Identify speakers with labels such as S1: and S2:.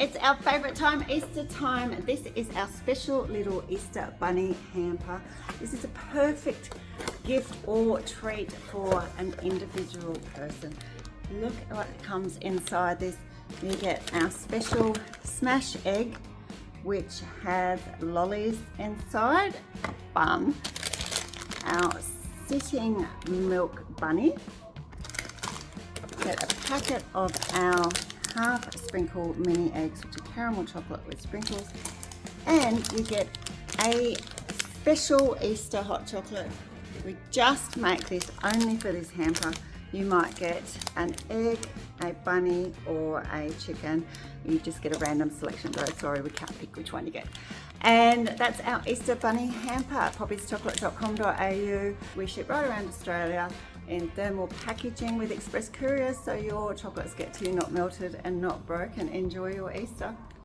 S1: It's our favourite time, Easter time. This is our special little Easter bunny hamper. This is a perfect gift or treat for an individual person. Look at what comes inside this. You get our special smash egg, which has lollies inside, bun, our sitting milk bunny, get a packet of our half sprinkle mini eggs, which are caramel chocolate with sprinkles, and you get a special Easter hot chocolate. We just make this only for this hamper. You might get an egg, a bunny, or a chicken. You just get a random selection. Though, sorry, we can't pick which one you get. And that's our Easter bunny hamper. poppyschocolate.com.au. We ship right around Australia in thermal packaging with express couriers, so your chocolates get to you not melted and not broken. Enjoy your Easter.